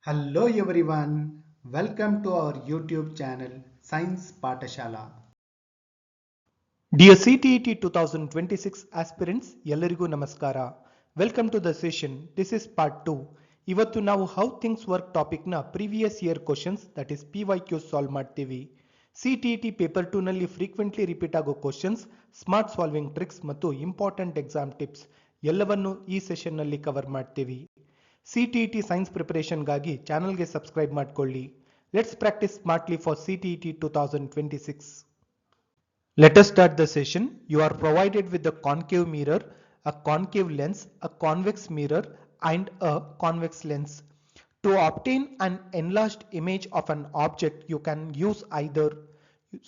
Hello everyone, welcome to our YouTube channel Science Patashala. Dear CTET 2026 aspirants, ಎಲ್ಲರಿಗೂ ನಮಸ್ಕಾರ. Welcome to the session. This is part 2. ಇವತ್ತು ನಾವು how things work ಟಾಪಿಕ್ನ previous year questions that is PYQ solve ಮಾಡ್ತೀವಿ. CTET paper 2 ನಲ್ಲಿ frequently repeat ಆಗೋ questions, smart solving tricks ಮತ್ತು important exam tips ಎಲ್ಲವನ್ನು ಈ ಸೆಷನ್ ನಲ್ಲಿ ಕವರ್ ಮಾಡ್ತೀವಿ. CTET ಸೈನ್ಸ್ ಪ್ರಿಪರೇಷನ್ಗಾಗಿ ಚಾನಲ್ಗೆ ಸಬ್ಸ್ಕ್ರೈಬ್ ಮಾಡ್ಕೊಳ್ಳಿ. Let's practice smartly for CTET 2026. Let us start the session. You are provided with a concave mirror, a concave lens, a convex mirror and a convex lens. To obtain an enlarged image of an object, you can use either.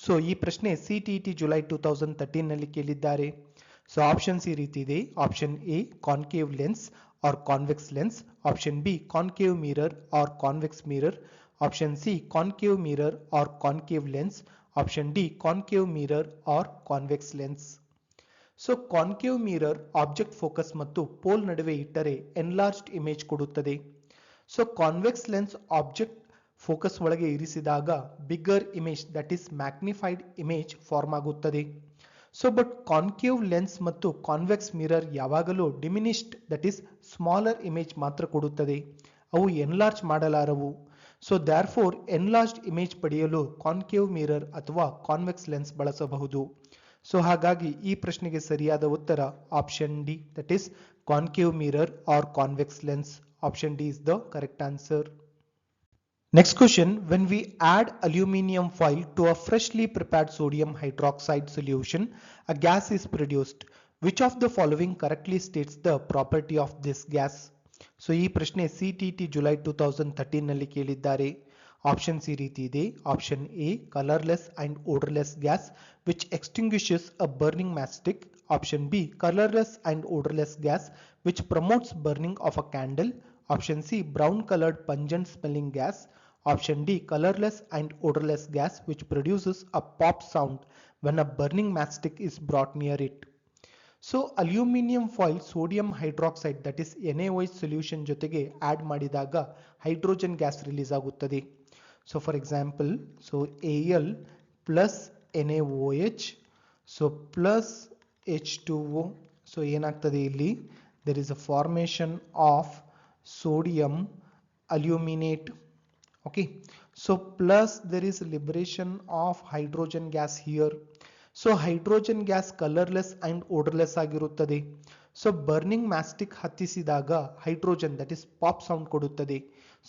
So ಈ ಪ್ರಶ್ನೆ CTET July 2013 ನಲ್ಲಿ ಕೇಳಿದ್ದಾರೆ. So options ಈ ರೀತಿ ಇದೆ. Option A concave lens or convex lens, option B concave mirror or convex mirror, option C concave mirror or concave lens, option D concave mirror or convex lens. So concave mirror object focus ಮತ್ತು pole ನಡುವೆ ಇಟ್ಟರೆ enlarged image ಕೊಡುತ್ತದೆ. So convex lens object focus ಒಳಗೆ ಇರಿಸಿದಾಗ bigger image that is magnified image form ಆಗುತ್ತದೆ. So but concave lens ಮತ್ತು convex mirror ಯಾವಾಗಲೂ diminished that is smaller image ಮಾತ್ರ ಕೊಡುತ್ತದೆ, ಅವು ಎನ್ಲಾರ್ಜ್ ಮಾಡಲಾರವು. ಸೊ therefore ಎನ್ಲಾರ್ಜ್ಡ್ ಇಮೇಜ್ ಪಡೆಯಲು ಕಾನ್ಕೇವ್ ಮಿರರ್ ಅಥವಾ ಕಾನ್ವೆಕ್ಸ್ ಲೆನ್ಸ್ ಬಳಸಬಹುದು. ಸೊ ಹಾಗಾಗಿ ಈ ಪ್ರಶ್ನೆಗೆ ಸರಿಯಾದ ಉತ್ತರ option D that is concave mirror or convex lens. Option D is the correct answer. Next question, when we add aluminium foil to a freshly prepared sodium hydroxide solution, a gas is produced. Which of the following correctly states the property of this gas? So ಈ ಪ್ರಶ್ನೆ CTET July 2013 ನಲ್ಲಿ ಕೇಳಿದ್ದಾರೆ. Options ಈ ರೀತಿ ಇದೆ. Option A colourless and odourless gas which extinguishes a burning matchstick, option B colourless and odourless gas which promotes burning of a candle, option C brown coloured pungent smelling gas, option D colorless and odorless gas which produces a pop sound when a burning matchstick is brought near it. So aluminum foil sodium hydroxide that is NaOH solution ಜೊತೆಗೆ add ಮಾಡಿದಾಗ hydrogen gas release ಆಗುತ್ತದೆ. So for example, so Al plus NaOH so plus H2O, so ಏನಾಗ್ತದೆ ಇಲ್ಲಿ there is a formation of sodium aluminate. Okay, so plus there is liberation of hydrogen gas here. So hydrogen gas colorless and odorless ಆಗಿರುತ್ತದೆ. So burning matchstick ಹತ್ತಿಸಿದಾಗ hydrogen that is pop sound ಕೊಡುತ್ತದೆ.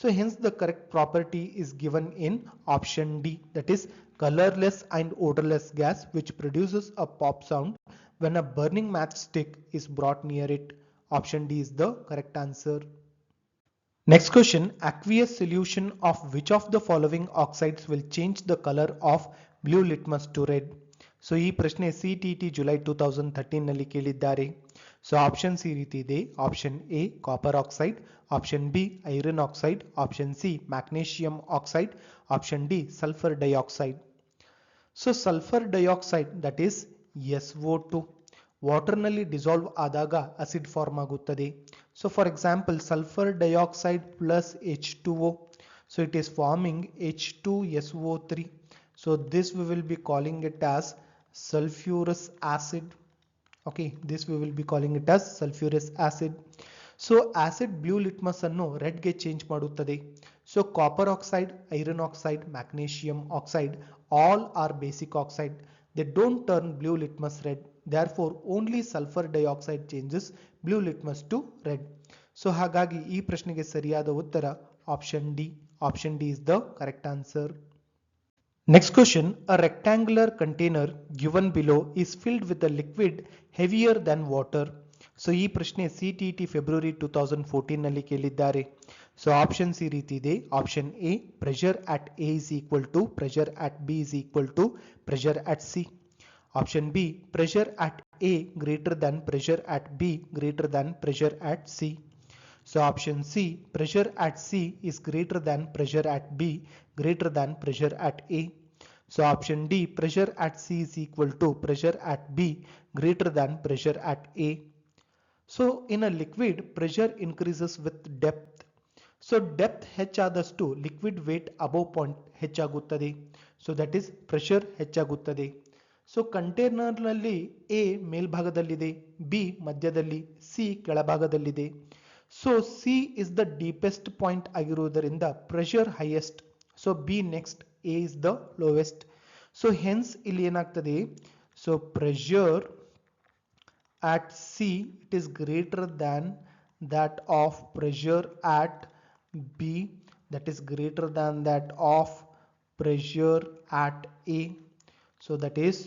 So hence the correct property is given in option D that is colorless and odorless gas which produces a pop sound when a burning matchstick is brought near it. Option D is the correct answer. Next question, aqueous solution of which of the following oxides will change the color of blue litmus to red? So ಈ ಪ್ರಶ್ನೆ CTET July 2013 ನಲ್ಲಿ ಕೇಳಿದ್ದಾರೆ. So options ಈ ರೀತಿ ಇದೆ. Option A copper oxide, option B iron oxide, option C magnesium oxide, option D sulphur dioxide. So sulphur dioxide that is SO2 ವಾಟರ್ನಲ್ಲಿ dissolve ಆದಾಗ acid form ಆಗುತ್ತದೆ. So for example sulphur dioxide plus H2O, so it is forming H2SO3. so this we will be calling it as sulfurous acid. Okay, this we will be calling it as sulfurous acid. So acid blue litmus ಅನ್ನು red ಗೆ change ಮಾಡುತ್ತದೆ. So copper oxide, iron oxide, magnesium oxide all are basic oxide. They don't turn blue litmus red. Therefore only sulfur dioxide changes blue litmus to red. So ಹಾಗಾಗಿ ಈ ಪ್ರಶ್ನೆಗೆ ಸರಿಯಾದ ಉತ್ತರ option D. Option D is the correct answer. Next question, a rectangular container given below is filled with a liquid heavier than water. So ಈ ಪ್ರಶ್ನೆ CTET February 2014 ನಲ್ಲಿ ಕೇಳಿದ್ದಾರೆ. So options ಈ ರೀತಿ ಇದೆ. Option A pressure at A is equal to pressure at B is equal to pressure at C, option B pressure at A greater than pressure at B greater than pressure at C, so option C pressure at C is greater than pressure at B greater than pressure at A, so option D pressure at C is equal to pressure at B greater than pressure at A. So in a liquid pressure increases with depth. So depth ಹೆಚ್ಚಾದಷ್ಟು liquid weight above point ಹೆಚ್ಚಾಗುತ್ತದೆ. So that is pressure ಹೆಚ್ಚಾಗುತ್ತದೆ. So ಕಂಟೈನರ್ನಲ್ಲಿ A ಮೇಲ್ಭಾಗದಲ್ಲಿದೆ, B ಮಧ್ಯದಲ್ಲಿ, C ಕೆಳಭಾಗದಲ್ಲಿದೆ. So C is the deepest point ಆಗಿರುವುದರಿಂದ pressure highest. So B next, A is the lowest. So hence ಇಲ್ಲಿ ಏನಾಗ್ತದೆ, so pressure at C it is greater than that of pressure at B, that is greater than that of pressure at A. So that is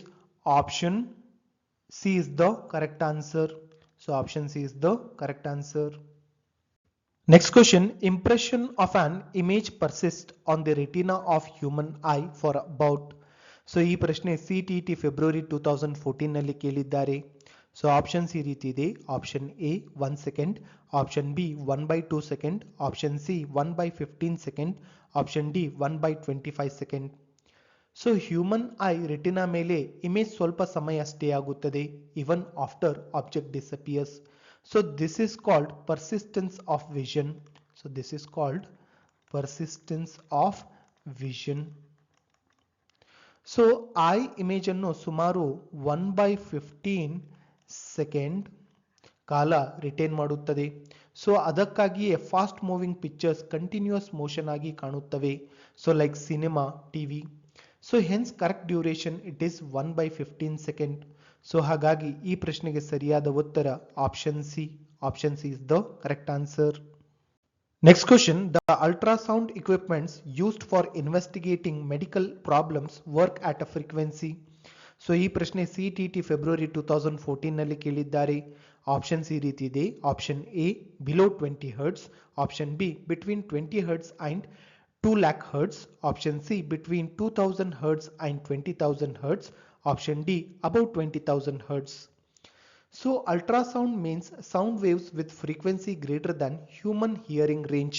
option C is the correct answer. So option C is the correct answer. Next question, impression of an image persists on the retina of human eye for about. So ಈ ಪ್ರಶ್ನೆ CTET February 2014 ನಲ್ಲಿ ಕೇಳಿದ್ದಾರೆ. So options ಈ ರೀತಿ ಇದೆ. Option A 1 second, option B 1/2 second, option C 1/15 second, option D 1/25 second. So human eye retina ಮೇಲೆ image ಸ್ವಲ್ಪ ಸಮಯ ಸ್ಟೇ ಆಗುತ್ತದೆ even after object disappears. So this is called persistence of vision. So this is called persistence of vision. So eye image ಅನ್ನು ಸುಮಾರು 1/15 second ಕಾಲ retain ಮಾಡುತ್ತದೆ. So ಅದಕ್ಕಾಗಿಯೇ fast moving pictures continuous motion ಆಗಿ ಕಾಣುತ್ತವೆ. So like cinema, TV. So hence correct duration it is 1/15 second. So ಹಾಗಾಗಿ ಈ ಪ್ರಶ್ನೆಗೆ ಸರಿಯಾದ ಉತ್ತರ option C. Option C is the correct answer. Next question, the ultrasound equipments used for investigating medical problems work at a frequency. So ಈ ಪ್ರಶ್ನೆ CTET February 2014 ನಲ್ಲಿ ಕೇಳಿದ್ದಾರೆ. Options ಈ ರೀತಿ ಇದೆ. Option A below 20 hertz, option B between 20 hertz and 2 lakh hertz, option C between 2000 hertz and 20,000 hertz, option D above 20,000 hertz. So ultrasound means sound waves with frequency greater than human hearing range.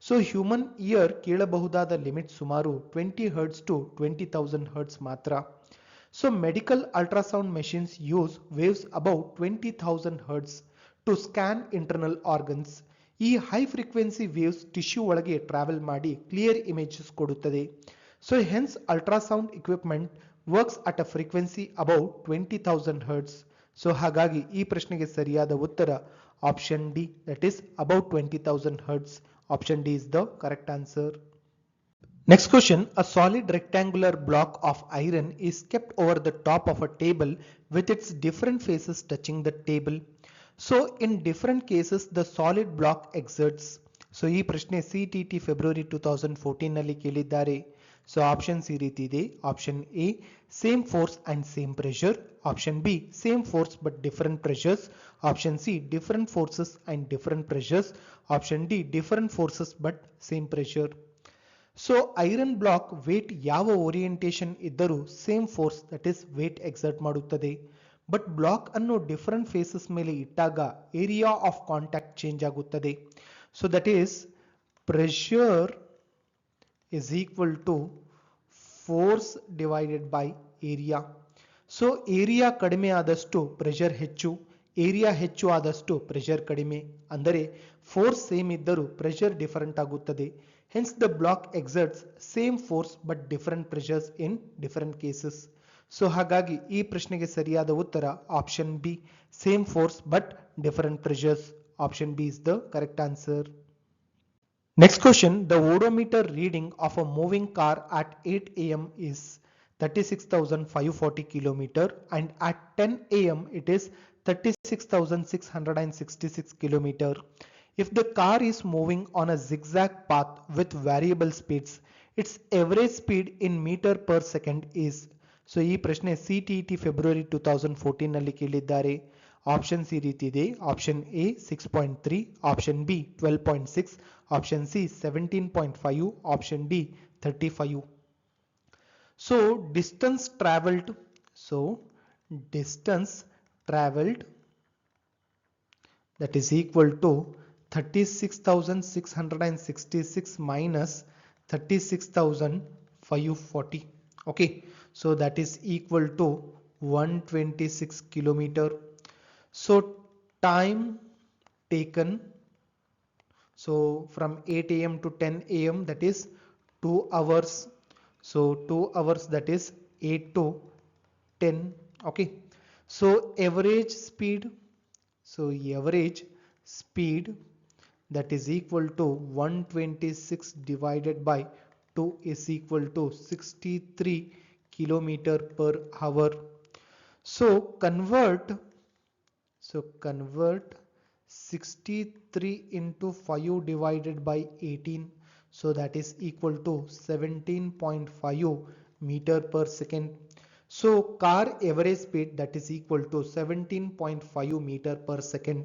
So human ear ಕೇಳಬಹುದಾದ limit ಸುಮಾರು 20 Hz to 20,000 Hz ಮಾತ್ರ. So medical ultrasound machines use waves above 20,000 Hz to scan internal organs. ಈ high frequency waves tissue ಒಳಗೆ travel ಮಾಡಿ clear images ಕೊಡುತ್ತದೆ. So hence ultrasound equipment works at a frequency above 20,000 Hz. So ಹಾಗಾಗಿ ಈ ಪ್ರಶ್ನೆಗೆ ಸರಿಯಾದ ಉತ್ತರ option D, that is above 20,000 Hz. Option D is the correct answer. Next question, a solid rectangular block of iron is kept over the top of a table with its different faces touching the table. So in different cases the solid block exerts. So ಈ ಪ್ರಶ್ನೆ CTET February 2014 ನಲ್ಲಿ ಕೇಳಿದ್ದಾರೆ. So options ಈ ರೀತಿ ಇದೆ. Option A same force and same pressure, option B same force but different pressures, option C different forces and different pressures, option D different forces but same pressure. So iron block weight ಯಾವ orientation ಇದ್ದರೂ same force that is weight exert ಮಾಡುತ್ತದೆ. But block ಅನ್ನು different faces ಮೇಲೆ ಇಟ್ಟಾಗ area of contact change ಆಗುತ್ತದೆ. So that is pressure is equal to force divided by area. So area ಕಡಿಮೆ ಆದಷ್ಟು pressure ಹೆಚ್ಚು, ಏರಿಯಾ ಹೆಚ್ಚು ಆದಷ್ಟು ಪ್ರೆಷರ್ ಕಡಿಮೆ. ಅಂದರೆ ಫೋರ್ಸ್ ಸೇಮ್ ಇದ್ದರೂ ಪ್ರೆಷರ್ ಡಿಫರೆಂಟ್ ಆಗುತ್ತದೆ. Hence the block exerts same force but different pressures in different cases. So ಹಾಗಾಗಿ ಈ ಪ್ರಶ್ನೆಗೆ ಸರಿಯಾದ ಉತ್ತರ option B, same force but different pressures. Option B is the correct answer. Next question, the odometer reading of a moving car at 8 am is 36,540 km and at 10 am it is 36,666 km. If the car is moving on a zigzag path with variable speeds, its average speed in meter per second is. So ಈ ಪ್ರಶ್ನೆ CTET February 2014 ನಲ್ಲಿ ಕೇಳಿದ್ದಾರೆ. Options ಈ ರೀತಿ ಇದೆ. Option A 6.3, option B 12.6, option C 17.5, option D 35. So distance travelled, so distance travelled that is equal to 36,666 minus 36,540. Okay, so that is equal to 126 kilometer. So time taken, So from 8 a.m. to 10 a.m. that is 2 hours. So 2 hours, that is 8 to 10. Okay. So average speed. So average speed, that is equal to 126 divided by 2 is equal to 63 kilometer per hour. So convert 63 into 5 divided by 18. So that is equal to 17.5 meter per second. So car average speed, that is equal to 17.5 meter per second.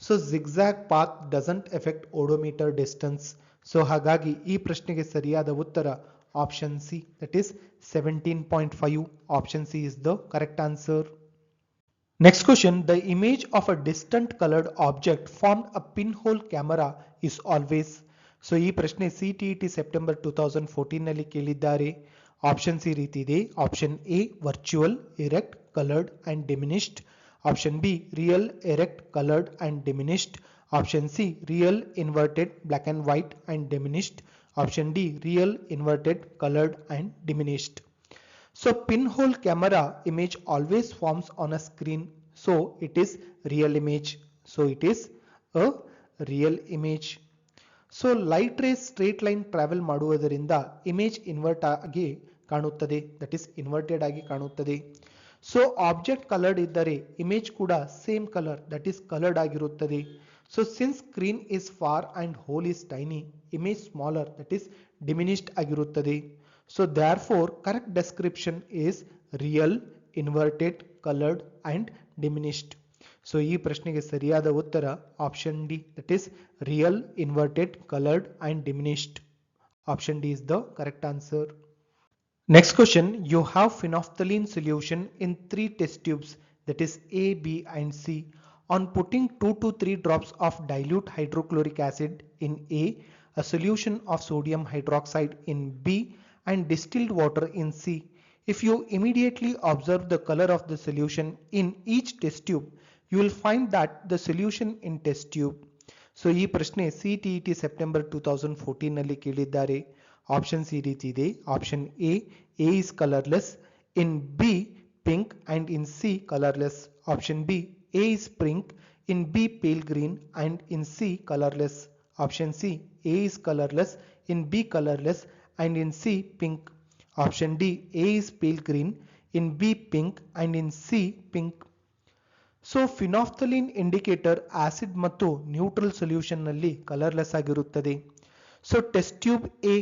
So zigzag path doesn't affect odometer distance. So ಹಾಗಾಗಿ ಈ ಪ್ರಶ್ನೆಗೆ ಸರಿಯಾದ ಉತ್ತರ option C, that is 17.5. Option C is the correct answer. Next question, the image of a distant colored object formed a pinhole camera is always. So ಈ ಪ್ರಶ್ನೆ CTET September 2014 ನಲ್ಲಿ ಕೇಳಿದ್ದಾರೆ. Options ಈ ರೀತಿ ಇದೆ. Option A virtual, erect, coloured and diminished. Option B real, erect, coloured and diminished. Option C real, inverted, black and white and diminished. Option D real, inverted, colored and diminished. So pinhole camera image always forms on a screen. So it is real image. So it is a real image. So light rays straight line travel ಮಾಡುವುದರಿಂದ image invert ಆಗಿ ಕಾಣುತ್ತದೆ. That is inverted ಆಗಿ ಕಾಣುತ್ತದೆ. So object colored ಇದ್ದರೆ image ಕೂಡ same color, that is colored ಆಗಿರುತ್ತದೆ. So since screen is far and hole is tiny, image smaller, that is diminished ಆಗಿರುತ್ತದೆ. So therefore correct description is real, inverted, colored and diminished. So ಈ ಪ್ರಶ್ನೆಗೆ ಸರಿಯಾದ ಉತ್ತರ option D, that is real, inverted, colored and diminished. Option D is the correct answer. Next question, you have phenolphthalein solution in 3 test tubes, that is A, B and C. On putting 2 to 3 drops of dilute hydrochloric acid in a solution of sodium hydroxide in B and distilled water in C. If you immediately observe the color of the solution in each test tube, you will find that the solution in test tube. So ಈ ಪ್ರಶ್ನೆ CTET September 2014 ನಲ್ಲಿ ಕೇಳಿದ್ದಾರೆ. Options ಈ ರೀತಿ ಇದೆ. Option A is colorless, in B pink and in C colorless. Option B A is pink, in B pale green and in C colorless. Option C A is colorless, in B colorless and in C pink. Option D A is pale green, in B pink and in C pink. So phenolphthalein indicator acid ಮತ್ತು neutral solution ನಲ್ಲಿ colourless ಆಗಿರುತ್ತದೆ. So test tube A,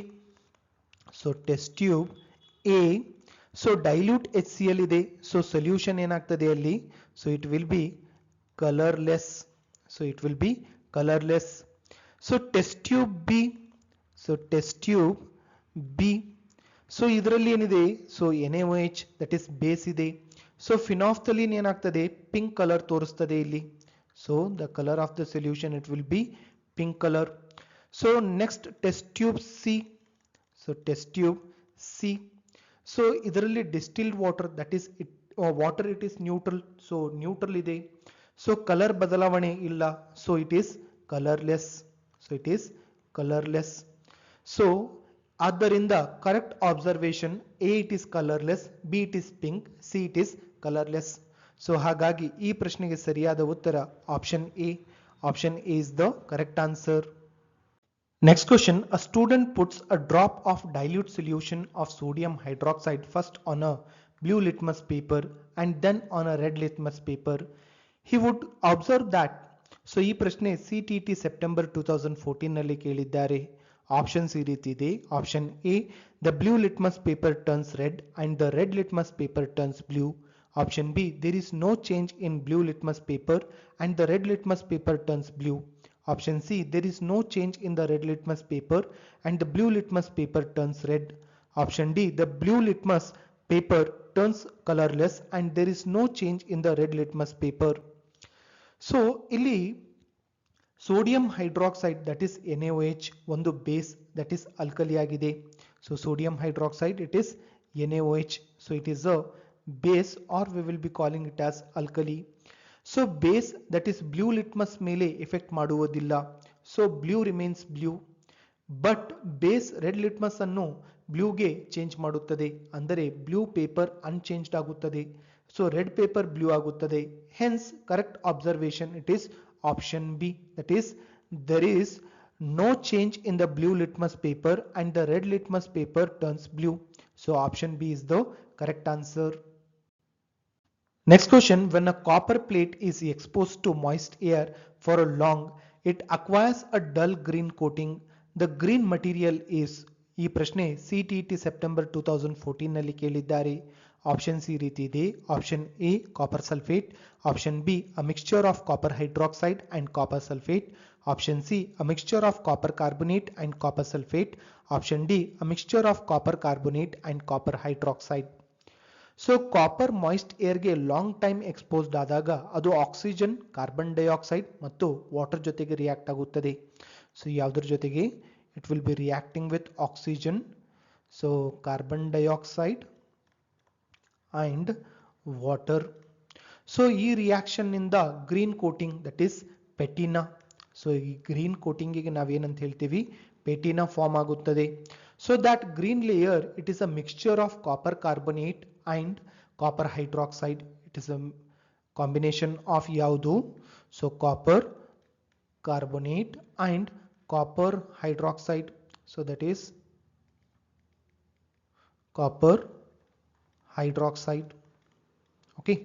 so dilute HCl ಇದೆ. So solution ಏನಾಗ್ತದೆ ಅಲ್ಲಿ, so it will be colorless. So test tube B, so ಇದರಲ್ಲಿ ಏನಿದೆ, so NaOH, that is base ಇದೆ. So phenolphthalein ಏನಾಗ್ತದೆ, ಪಿಂಕ್ ಕಲರ್ ತೋರಿಸ್ತದೆ ಇಲ್ಲಿ. So the color of the solution, it will be pink color. So next test tube C, so ಇದರಲ್ಲಿ distilled water, that is water, it is neutral. So neutral ಇದೆ. So color ಬದಲಾವಣೆ ಇಲ್ಲ. So it is colorless. So ಆದ್ದರಿಂದ correct observation A it is colorless, B it is pink, C it is colorless. So ಹಾಗಾಗಿ ಈ ಪ್ರಶ್ನೆಗೆ ಸರಿಯಾದ ಉತ್ತರ option A. Option A is the correct answer. Next question, a student puts a drop of dilute solution of sodium hydroxide first on a blue litmus paper and then on a red litmus paper. He would observe that. So ಈ ಪ್ರಶ್ನೆ CTET September 2014 ನಲ್ಲಿ ಕೇಳಿದ್ದಾರೆ. Options ಈ ರೀತಿ ಇದೆ. Option A the blue litmus paper turns red and the red litmus paper turns blue. Option B there is no change in blue litmus paper and the red litmus paper turns blue. Option C there is no change in the red litmus paper and the blue litmus paper turns red. Option D the blue litmus paper turns colorless and there is no change in the red litmus paper. So ಇಲ್ಲಿ sodium hydroxide, that is NaOH, ಒಂದು base, that is alkali ಆಗಿದೆ. So sodium hydroxide, it is NaOH, so it is a base or we will be calling it as alkali. So base, that is blue litmus ಮೇಲೆ effect ಮಾಡುವುದಿಲ್ಲ. So blue remains blue. But base red litmus ಅನ್ನು ಬ್ಲೂಗೆ change ಮಾಡುತ್ತದೆ, ಅಂದರೆ blue paper unchanged ಆಗುತ್ತದೆ. So red paper blue ಆಗುತ್ತದೆ. Hence correct observation it is option B, that is there is no change in the blue litmus paper and the red litmus paper turns blue. So option B is the correct answer. Next question, when a copper plate is exposed to moist air for a long, it acquires a dull green coating. The green material is. ಈ ಪ್ರಶ್ನೆ CTET September 2014 ನಲ್ಲಿ ಕೇಳಿದ್ದಾರೆ. Option C ರೀತಿ ಇದೆ. Option A copper sulphate, option B a mixture of copper hydroxide and copper sulphate, option C a mixture of copper carbonate and copper sulphate, option D a mixture of copper carbonate and copper hydroxide. So copper moist ಏರ್ಗೆ long time exposed ಆದಾಗ ಅದು oxygen, carbon dioxide ಮತ್ತು water ಜೊತೆಗೆ react ಆಗುತ್ತದೆ. So ಯಾವುದ್ರ ಜೊತೆಗೆ? It will be reacting with oxygen, so carbon dioxide and water. So ಈ reaction ನಿಂದ green coating, that is patina. So ಈ ಗ್ರೀನ್ ಕೋಟಿಂಗಿಗೆ ನಾವೇನಂತ ಹೇಳ್ತೀವಿ? ಪೆಟಿನಾ ಫಾರ್ಮ್ ಆಗುತ್ತದೆ. So that green layer it is a mixture of copper carbonate and copper hydroxide. It is a combination of ಯಾವುದು? So copper carbonate and copper hydroxide. So that is copper hydroxide. Okay,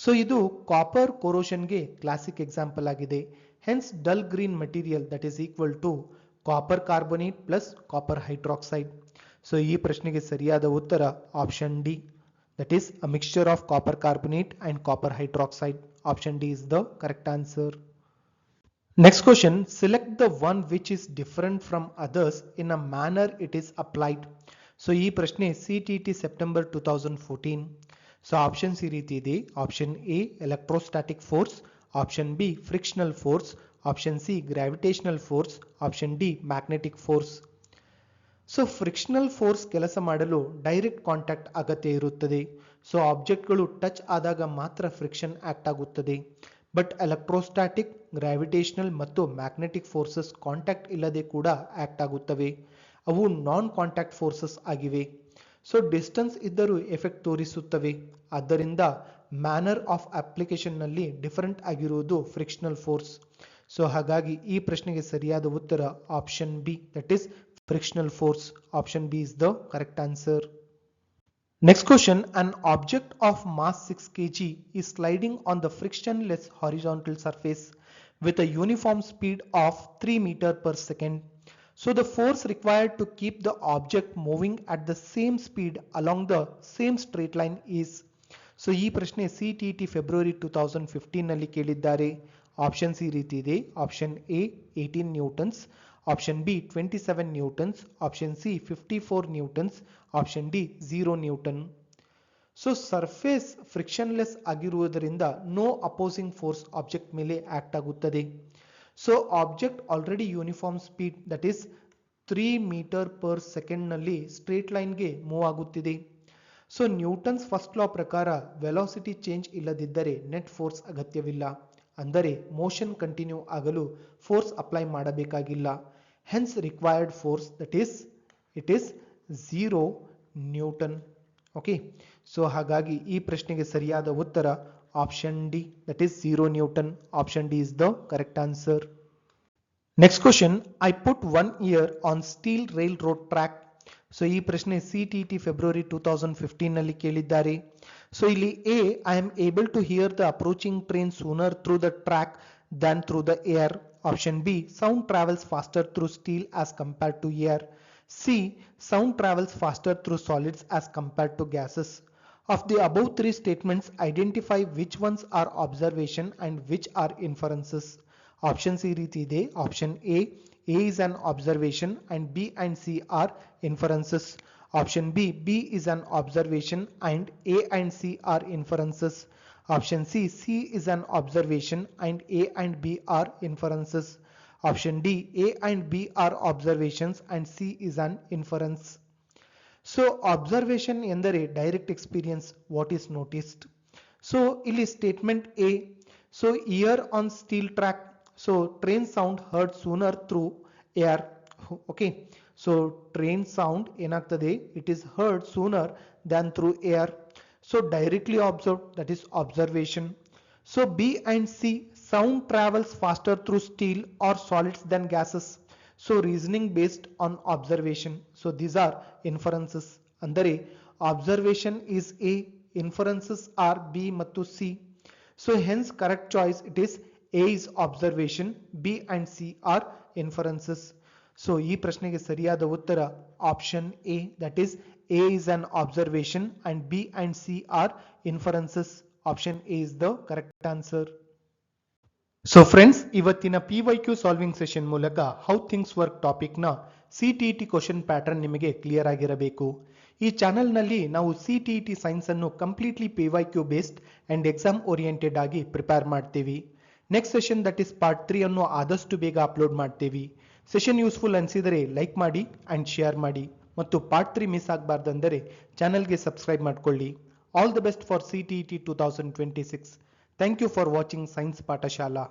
so ಇದು copper ಕೊರೋಷನ್ಗೆ classic example ಆಗಿದೆ. Hence dull green material that is equal to copper carbonate plus copper hydroxide. So ಈ ಪ್ರಶ್ನೆಗೆ ಸರಿಯಾದ ಉತ್ತರ option D, that is a mixture of copper carbonate and copper hydroxide. Option D is the correct answer. Next question, select the one which is different from others in a manner it is applied. So ಈ ಪ್ರಶ್ನೆ CTET September 2014. So options ಈ ರೀತಿ ಇದೆ. Option A electrostatic force, option B frictional force, option C gravitational force, option D magnetic force. So frictional force ಕೆಲಸ ಮಾಡಲು direct contact ಅಗತ್ಯ ಇರುತ್ತದೆ. So ಆಬ್ಜೆಕ್ಟ್ಗಳು touch ಆದಾಗ ಮಾತ್ರ ಫ್ರಿಕ್ಷನ್ ಆಕ್ಟ್ ಆಗುತ್ತದೆ. ಬಟ್ ಎಲೆಕ್ಟ್ರೋಸ್ಟಾಟಿಕ್, ಗ್ರಾವಿಟೇಷನಲ್ ಮತ್ತು ಮ್ಯಾಗ್ನೆಟಿಕ್ ಫೋರ್ಸಸ್ ಕಾಂಟ್ಯಾಕ್ಟ್ ಇಲ್ಲದೆ ಕೂಡ ಆಕ್ಟ್ ಆಗುತ್ತವೆ. ಅವು ನಾನ್ ಕಾಂಟ್ಯಾಕ್ಟ್ ಫೋರ್ಸಸ್ ಆಗಿವೆ. ಸೊ ಡಿಸ್ಟೆನ್ಸ್ ಇದ್ದರೂ ಎಫೆಕ್ಟ್ ತೋರಿಸುತ್ತವೆ. ಆದ್ದರಿಂದ ಮ್ಯಾನರ್ ಆಫ್ ಅಪ್ಲಿಕೇಶನ್ ನಲ್ಲಿ ಡಿಫರೆಂಟ್ ಆಗಿರುವುದು ಫ್ರಿಕ್ಷನಲ್ ಫೋರ್ಸ್. ಸೊ ಹಾಗಾಗಿ ಈ ಪ್ರಶ್ನೆಗೆ ಸರಿಯಾದ ಉತ್ತರ option B, that is frictional force. Option B is the correct answer. Next question, an object of mass 6 kg is sliding on the frictionless horizontal surface with a uniform speed of 3 meter per second. So the force required to keep the object moving at the same speed along the same straight line is. So ಈ ಪ್ರಶ್ನೆ CTET February 2015 ನಲ್ಲಿ ಕೇಳಿದ್ದಾರೆ. Options ಈ ರೀತಿ ಇದೆ. Option A 18 newtons, option B 27 newtons, option C 54 newtons, option D 0 newton. So surface frictionless ಆಗಿರುವುದರಿಂದ no opposing force object ಮೇಲೆ act ಆಗುತ್ತದೆ. So object already uniform speed that is 3 metre per second ನಲ್ಲಿ straight ಲೈನ್ಗೆ move ಆಗುತ್ತಿದೆ. So newton's first law ಪ್ರಕಾರ velocity change ಇಲ್ಲದಿದ್ದರೆ net force ಅಗತ್ಯವಿಲ್ಲ, ಅಂದರೆ ಮೋಷನ್ ಕಂಟಿನ್ಯೂ ಆಗಲು ಫೋರ್ಸ್ ಅಪ್ಲೈ ಮಾಡಬೇಕಾಗಿಲ್ಲ. Hence required force that is it is 0 newton. Okay, so ಹಾಗಾಗಿ ಈ ಪ್ರಶ್ನೆಗೆ ಸರಿಯಾದ ಉತ್ತರ option D, that is 0 newton. Option D is the correct answer. Next question, I put 1 ear on steel rail road track. So ಈ ಪ್ರಶ್ನೆ CTET February 2015 ನಲ್ಲಿ ಕೇಳಿದ್ದಾರೆ. So ಇಲ್ಲಿ A, I am able to hear the approaching train sooner through the track than through the air. Option B, sound travels faster through steel as compared to air. C, sound travels faster through solids as compared to gases. Of the above three statements, identify which ones are observation and which are inferences. Options ಈ ರೀತಿ ಇದೆ. Option A is an observation and B and C are inferences. Option B is an observation and A and C are inferences. Option C is an observation and A and B are inferences. Option D, A and B are observations and C is an inference. So observation ಎಂದರೆ direct experience, what is noticed. So ಇಲ್ಲಿ statement A, so ear on steel track, So train sound heard sooner through air. Okay, so train sound ಏನಾಗ್ತದೆ, it is heard sooner than through air. So directly observed, that is observation. So B and C, sound travels faster through steel or solids than gases. So reasoning based on observation. So these are inferences. ಅಂದರೆ observation is A, inferences are B ಮತ್ತು C. So hence correct choice it is A is observation, B and C are inferences. So ಈ ಪ್ರಶ್ನೆಗೆ ಸರಿಯಾದ ಉತ್ತರ option A, that is A is an observation and B and C are inferences. Option A is the correct answer. So friends, ಇವತ್ತಿನ PYQ solving session ಮೂಲಕ how things work ಟಾಪಿಕ್ನ CTET question pattern ನಿಮಗೆ clear ಆಗಿರಬೇಕು. ಈ ಚಾನೆಲ್ನಲ್ಲಿ ನಾವು CTET science ಅನ್ನು completely PYQ based and exam oriented ಆಗಿ ಪ್ರಿಪೇರ್ ಮಾಡ್ತೀವಿ. Next session that is part 3 ಅನ್ನು ಆದಷ್ಟು ಬೇಗ ಅಪ್ಲೋಡ್ ಮಾಡ್ತೀವಿ. ಸೆಷನ್ ಯೂಸ್ಫುಲ್ ಅನಿಸಿದರೆ ಲೈಕ್ ಮಾಡಿ ಅಂಡ್ ಶೇರ್ ಮಾಡಿ, ಮತ್ತು ಪಾರ್ಟ್ 3 ಮಿಸ್ ಆಗಬಾರ್ದಂದರೆ ಚಾನೆಲ್ಗೆ ಸಬ್ಸ್ಕ್ರೈಬ್ ಮಾಡ್ಕೊಳ್ಳಿ. All the best for CTET 2026. Thank you for watching Science Pathashala.